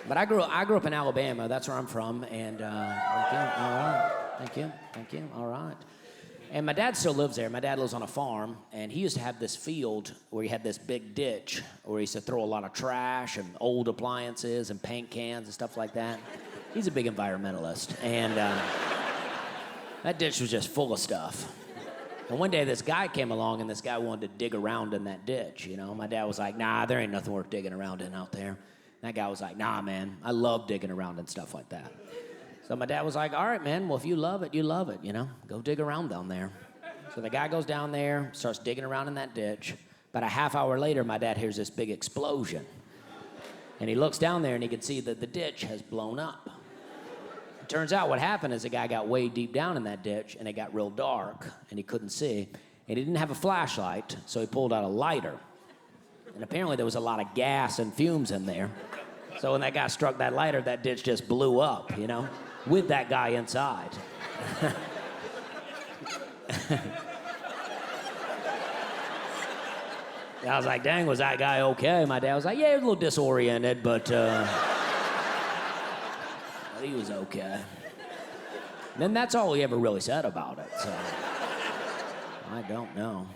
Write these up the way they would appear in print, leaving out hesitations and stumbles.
But I grew up in Alabama. That's where I'm from. And thank you. All right. Thank you. All right. And my dad still lives there. My dad lives on a farm, and he used to have this field where he had this big ditch where he used to throw a lot of trash and old appliances and paint cans and stuff like that. He's a big environmentalist, and that ditch was just full of stuff. And one day this guy came along, and this guy wanted to dig around in that ditch, you know. My dad was like, nah, there ain't nothing worth digging around in out there. And that guy was like, nah, man, I love digging around and stuff like that. So my dad was like, all right, man, well, if you love it, you know. Go dig around down there. So the guy goes down there, starts digging around in that ditch. About a half hour later, my dad hears this big explosion. And he looks down there, and he can see that the ditch has blown up. It turns out what happened is the guy got way deep down in that ditch, and it got real dark, and he couldn't see. And he didn't have a flashlight, so he pulled out a lighter. And apparently there was a lot of gas and fumes in there. So when that guy struck that lighter, that ditch just blew up, you know, with that guy inside. I was like, dang, was that guy okay? My dad was like, yeah, he was a little disoriented, but he was okay. And then that's all he ever really said about it, so I don't know.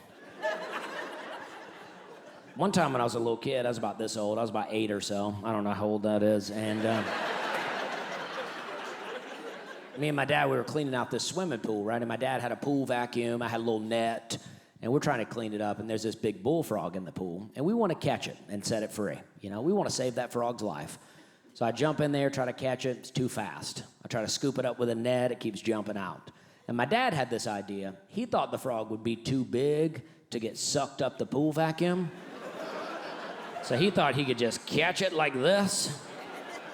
One time when I was a little kid, I was about this old, I was about 8 or so. I don't know how old that is, and me and my dad, we were cleaning out this swimming pool, right? And my dad had a pool vacuum, I had a little net, and we're trying to clean it up, and there's this big bullfrog in the pool, and we want to catch it and set it free. You know, we want to save that frog's life. So I jump in there, try to catch it, it's too fast. I try to scoop it up with a net, it keeps jumping out. And my dad had this idea. He thought the frog would be too big to get sucked up the pool vacuum. So he thought he could just catch it like this,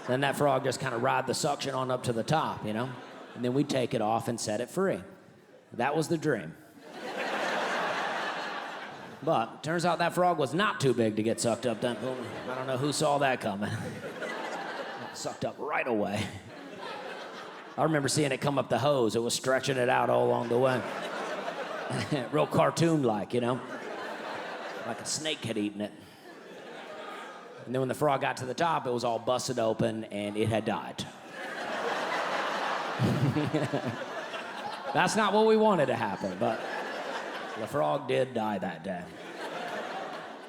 then that frog just kind of ride the suction on up to the top, you know? And then we'd take it off and set it free. That was the dream. But turns out that frog was not too big to get sucked up that pool. I don't know who saw that coming. Got sucked up right away. I remember seeing it come up the hose. It was stretching it out all along the way. Real cartoon-like, you know? Like a snake had eaten it. And then when the frog got to the top, it was all busted open, and it had died. That's not what we wanted to happen, but the frog did die that day.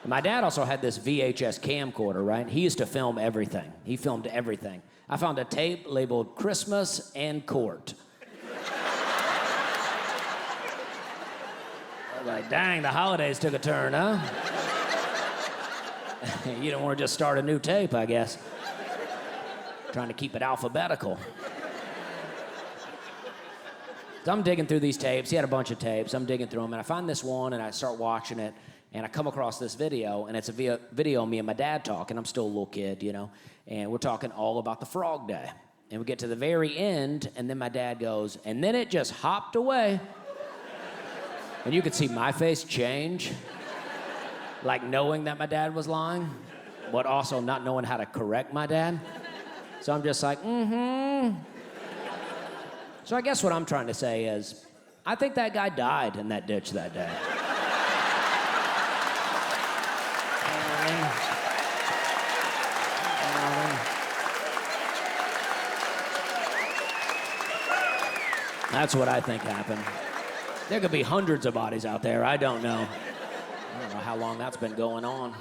And my dad also had this VHS camcorder, right? He used to film everything. He filmed everything. I found a tape labeled Christmas and Court. I was like, dang, the holidays took a turn, huh? You don't want to just start a new tape, I guess. Trying to keep it alphabetical. So I'm digging through these tapes. He had a bunch of tapes. I'm digging through them, and I find this one, and I start watching it, and I come across this video, and it's a video of me and my dad talking. I'm still a little kid, you know, and we're talking all about the Frog Day. And we get to the very end, and then my dad goes, and then it just hopped away. And you could see my face change, like knowing that my dad was lying, but also not knowing how to correct my dad. So I'm just like, mm-hmm. So I guess what I'm trying to say is, I think that guy died in that ditch that day. That's what I think happened. There could be hundreds of bodies out there, I don't know. I don't know how long that's been going on.